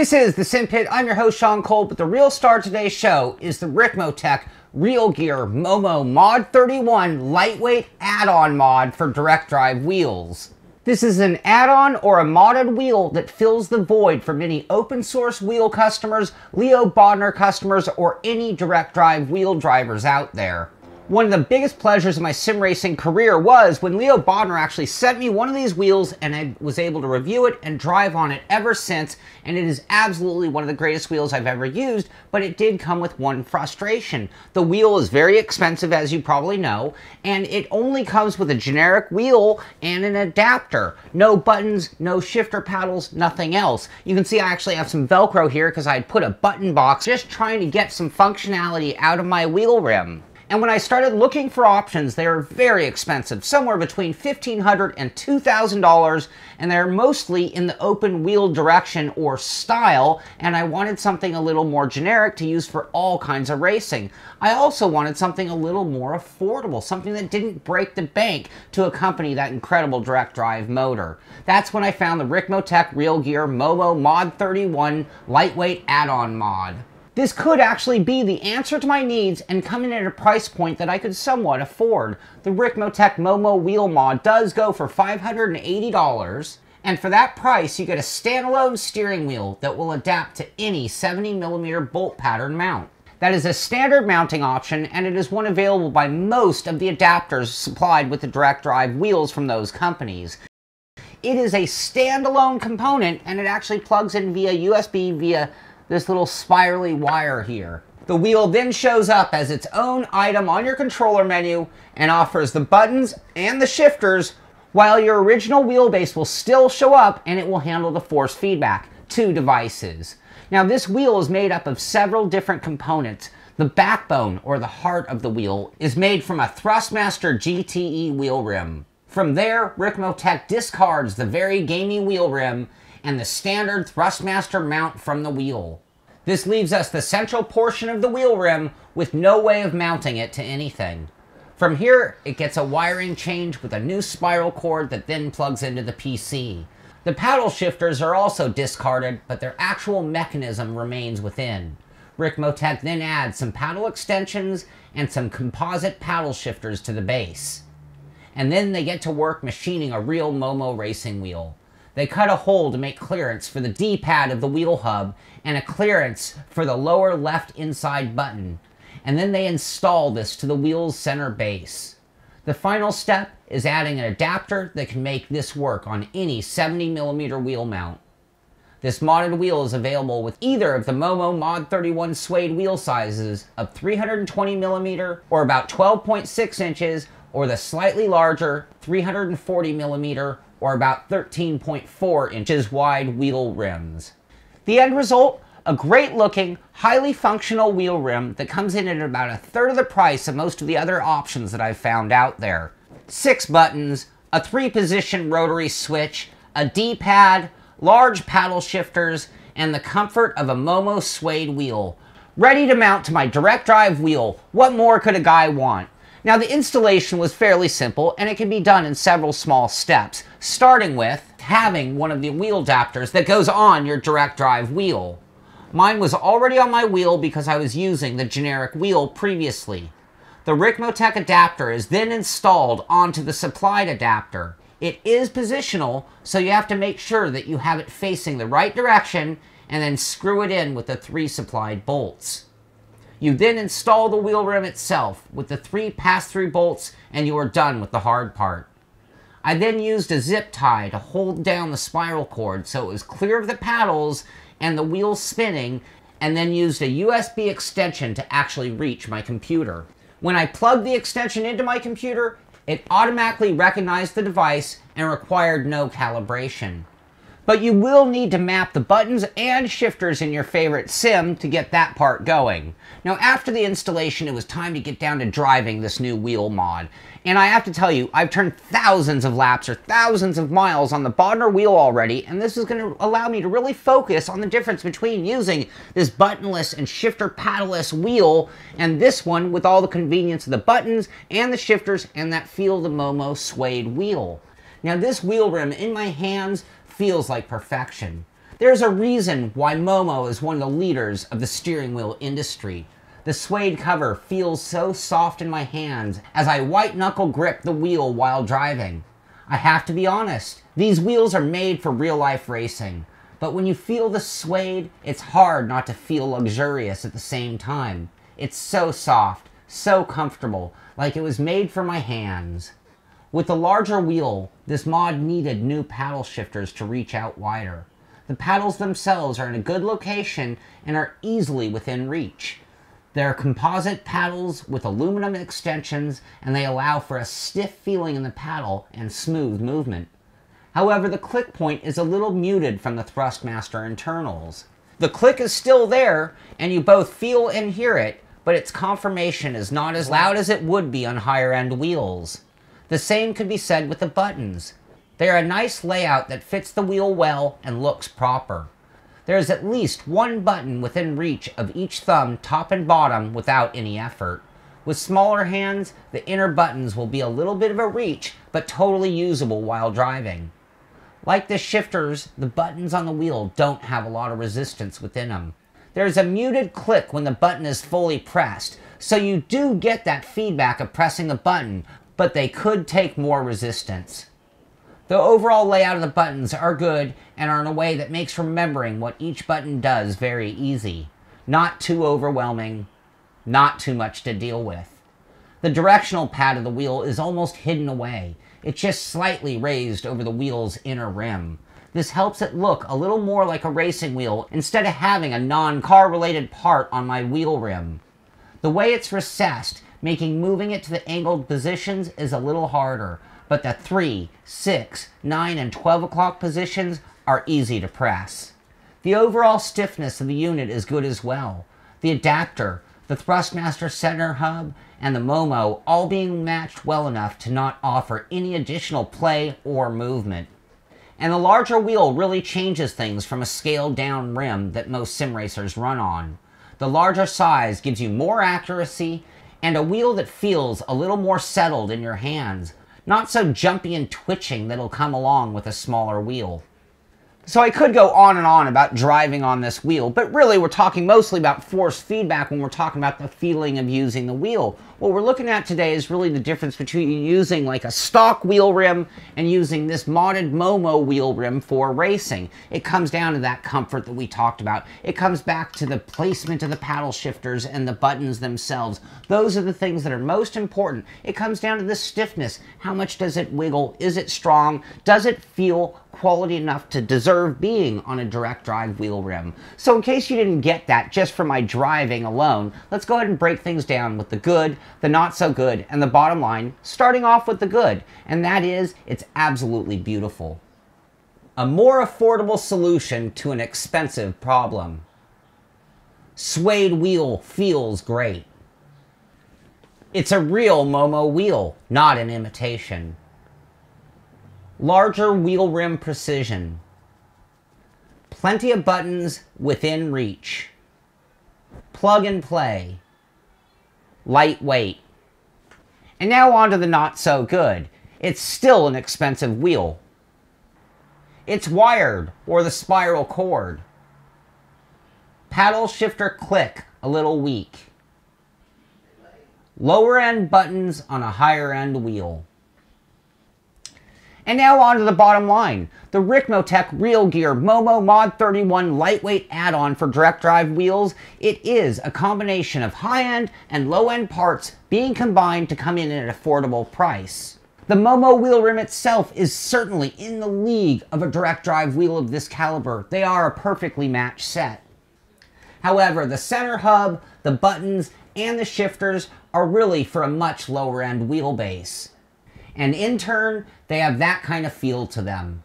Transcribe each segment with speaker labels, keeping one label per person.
Speaker 1: This is the Simpit. I'm your host, Sean Cole, but the real star of today's show is the Ricmotech realgear Momo Mod 31 lightweight add-on mod for direct drive wheels. This is an add-on or a modded wheel that fills the void for many open source wheel customers, Leo Bodner customers, or any direct drive wheel drivers out there. One of the biggest pleasures of my sim racing career was when Leo Bodner actually sent me one of these wheels, and I was able to review it and drive on it ever since, and it is absolutely one of the greatest wheels I've ever used, but it did come with one frustration. The wheel is very expensive, as you probably know, and it only comes with a generic wheel and an adapter. No buttons, no shifter paddles, nothing else. You can see I actually have some Velcro here because I had put a button box just trying to get some functionality out of my wheel rim. And when I started looking for options, they were very expensive, somewhere between $1,500 and $2,000, and they're mostly in the open wheel direction or style, and I wanted something a little more generic to use for all kinds of racing. I also wanted something a little more affordable, something that didn't break the bank to accompany that incredible direct drive motor. That's when I found the Ricmotech realgear Momo Mod 31 lightweight add-on mod. This could actually be the answer to my needs and come in at a price point that I could somewhat afford. The Ricmotech Momo wheel mod does go for $580, and for that price you get a standalone steering wheel that will adapt to any 70mm bolt pattern mount. That is a standard mounting option, and it is one available by most of the adapters supplied with the direct drive wheels from those companies. It is a standalone component, and it actually plugs in via USB via this little spirally wire here. The wheel then shows up as its own item on your controller menu and offers the buttons and the shifters, while your original wheelbase will still show up and it will handle the force feedback, 2 devices. Now this wheel is made up of several different components. The backbone, or the heart of the wheel, is made from a Thrustmaster GTE wheel rim. From there, Ricmotech discards the very gamey wheel rim and the standard Thrustmaster mount from the wheel. This leaves us the central portion of the wheel rim with no way of mounting it to anything. From here, it gets a wiring change with a new spiral cord that then plugs into the PC. The paddle shifters are also discarded, but their actual mechanism remains within. Ricmotech then adds some paddle extensions and some composite paddle shifters to the base. And then they get to work machining a real Momo racing wheel. They cut a hole to make clearance for the D-pad of the wheel hub and a clearance for the lower left inside button. And then they install this to the wheel's center base. The final step is adding an adapter that can make this work on any 70mm wheel mount. This modded wheel is available with either of the Momo Mod 31 suede wheel sizes of 320mm or about 12.6 inches, or the slightly larger 340mm or about 13.4 inches wide wheel rims. The end result? A great looking, highly functional wheel rim that comes in at about a third of the price of most of the other options that I've found out there. 6 buttons, a 3-position rotary switch, a D-pad, large paddle shifters, and the comfort of a Momo suede wheel. Ready to mount to my direct drive wheel. What more could a guy want? Now the installation was fairly simple, and it can be done in several small steps, starting with having one of the wheel adapters that goes on your direct drive wheel. Mine was already on my wheel because I was using the generic wheel previously. The Ricmotech adapter is then installed onto the supplied adapter. It is positional, so you have to make sure that you have it facing the right direction and then screw it in with the 3 supplied bolts. You then install the wheel rim itself with the 3 pass-through bolts, and you are done with the hard part. I then used a zip tie to hold down the spiral cord so it was clear of the paddles and the wheels spinning, and then used a USB extension to actually reach my computer. When I plugged the extension into my computer, it automatically recognized the device and required no calibration. But you will need to map the buttons and shifters in your favorite sim to get that part going. Now after the installation, it was time to get down to driving this new wheel mod. And I have to tell you, I've turned thousands of laps or thousands of miles on the Bodner wheel already, and this is going to allow me to really focus on the difference between using this buttonless and shifter paddleless wheel and this one with all the convenience of the buttons and the shifters and that feel of the Momo suede wheel. Now this wheel rim in my hands feels like perfection. There's a reason why Momo is one of the leaders of the steering wheel industry. The suede cover feels so soft in my hands as I white-knuckle grip the wheel while driving. I have to be honest, these wheels are made for real-life racing. But when you feel the suede, it's hard not to feel luxurious at the same time. It's so soft, so comfortable, like it was made for my hands. With the larger wheel, this mod needed new paddle shifters to reach out wider. The paddles themselves are in a good location and are easily within reach. They're composite paddles with aluminum extensions, and they allow for a stiff feeling in the paddle and smooth movement. However, the click point is a little muted from the Thrustmaster internals. The click is still there, and you both feel and hear it, but its confirmation is not as loud as it would be on higher-end wheels. The same could be said with the buttons. They are a nice layout that fits the wheel well and looks proper. There is at least one button within reach of each thumb, top and bottom, without any effort. With smaller hands, the inner buttons will be a little bit of a reach, but totally usable while driving. Like the shifters, the buttons on the wheel don't have a lot of resistance within them. There's a muted click when the button is fully pressed, so you do get that feedback of pressing the button, but they could take more resistance. The overall layout of the buttons are good and are in a way that makes remembering what each button does very easy. Not too overwhelming, not too much to deal with. The directional pad of the wheel is almost hidden away. It's just slightly raised over the wheel's inner rim. This helps it look a little more like a racing wheel instead of having a non-car related part on my wheel rim. The way it's recessed, making moving it to the angled positions is a little harder, but the 3, 6, 9, and 12 o'clock positions are easy to press. The overall stiffness of the unit is good as well. The adapter, the Thrustmaster center hub, and the Momo all being matched well enough to not offer any additional play or movement. And the larger wheel really changes things from a scaled down rim that most sim racers run on. The larger size gives you more accuracy and a wheel that feels a little more settled in your hands, not so jumpy and twitching that'll come along with a smaller wheel. So I could go on and on about driving on this wheel, but really we're talking mostly about force feedback when we're talking about the feeling of using the wheel. What we're looking at today is really the difference between using like a stock wheel rim and using this modded Momo wheel rim for racing. It comes down to that comfort that we talked about. It comes back to the placement of the paddle shifters and the buttons themselves. Those are the things that are most important. It comes down to the stiffness. How much does it wiggle? Is it strong? Does it feel quality enough to deserve being on a direct drive wheel rim? So in case you didn't get that just from my driving alone, let's go ahead and break things down with the good, the not so good, and the bottom line, starting off with the good, and that is, it's absolutely beautiful. A more affordable solution to an expensive problem. Suede wheel feels great. It's a real Momo wheel, not an imitation. Larger wheel rim precision. Plenty of buttons within reach. Plug and play. Lightweight. And now on to the not so good. It's still an expensive wheel. It's wired, or the spiral cord. Paddle shifter click a little weak. Lower end buttons on a higher end wheel. And now on to the bottom line. The Ricmotech realgear Momo Mod 31 lightweight add-on for direct drive wheels. It is a combination of high-end and low-end parts being combined to come in at an affordable price. The Momo wheel rim itself is certainly in the league of a direct drive wheel of this caliber. They are a perfectly matched set. However, the center hub, the buttons, and the shifters are really for a much lower end wheelbase. And in turn, they have that kind of feel to them.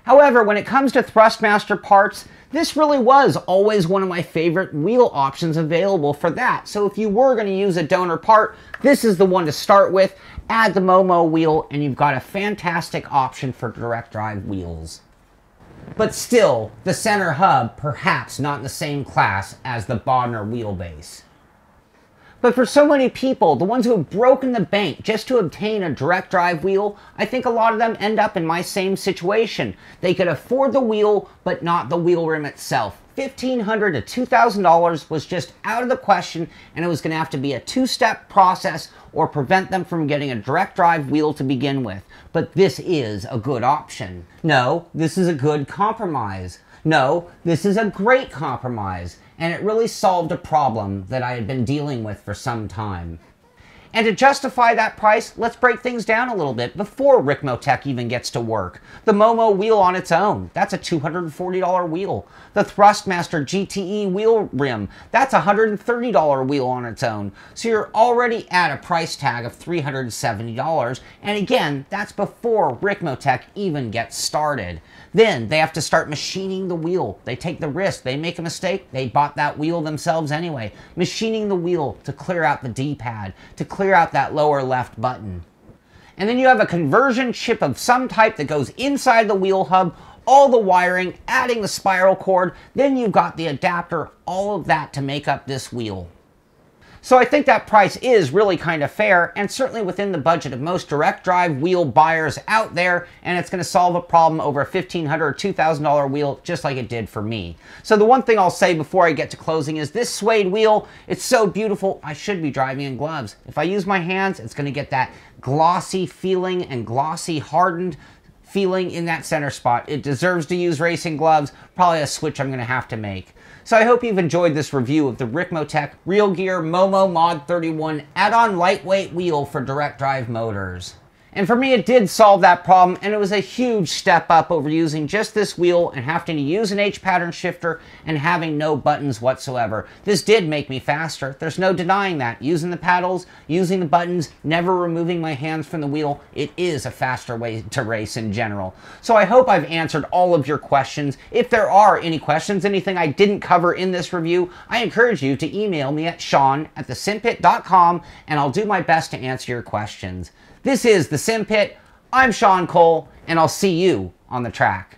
Speaker 1: However, when it comes to Thrustmaster parts, this really was always one of my favorite wheel options available for that. So if you were going to use a donor part, this is the one to start with. Add the Momo wheel and you've got a fantastic option for direct drive wheels. But still, the center hub perhaps not in the same class as the Bodner wheelbase. But for so many people, the ones who have broken the bank just to obtain a direct drive wheel, I think a lot of them end up in my same situation. They could afford the wheel, but not the wheel rim itself. $1,500 to $2,000 was just out of the question, and it was going to have to be a two-step process or prevent them from getting a direct drive wheel to begin with. But this is a good option. No, this is a good compromise. No, this is a great compromise, and it really solved a problem that I had been dealing with for some time. And to justify that price, let's break things down a little bit before Ricmotech even gets to work. The Momo wheel on its own, that's a $240 wheel. The Thrustmaster GTE wheel rim, that's a $130 wheel on its own. So you're already at a price tag of $370. And again, that's before Ricmotech even gets started. Then they have to start machining the wheel. They take the risk. They make a mistake. They bought that wheel themselves anyway. Machining the wheel to clear out the D-pad, to clear out that lower left button. And then you have a conversion chip of some type that goes inside the wheel hub, all the wiring, adding the spiral cord. Then you've got the adapter, all of that to make up this wheel. So I think that price is really kind of fair and certainly within the budget of most direct drive wheel buyers out there, and it's going to solve a problem over a $1,500 or $2,000 wheel just like it did for me. So the one thing I'll say before I get to closing is this suede wheel, it's so beautiful, I should be driving in gloves. If I use my hands, it's going to get that glossy feeling and glossy hardened feeling in that center spot. It deserves to use racing gloves, probably a switch I'm going to have to make. So I hope you've enjoyed this review of the Ricmotech realgear Momo Mod 31 add-on lightweight wheel for direct drive motors. And for me, it did solve that problem, and it was a huge step up over using just this wheel and having to use an H-pattern shifter and having no buttons whatsoever. This did make me faster. There's no denying that. Using the paddles, using the buttons, never removing my hands from the wheel, it is a faster way to race in general. So I hope I've answered all of your questions. If there are any questions, anything I didn't cover in this review, I encourage you to email me at sean@thesimpit.com, and I'll do my best to answer your questions. This is the Simpit. I'm Sean Cole, and I'll see you on the track.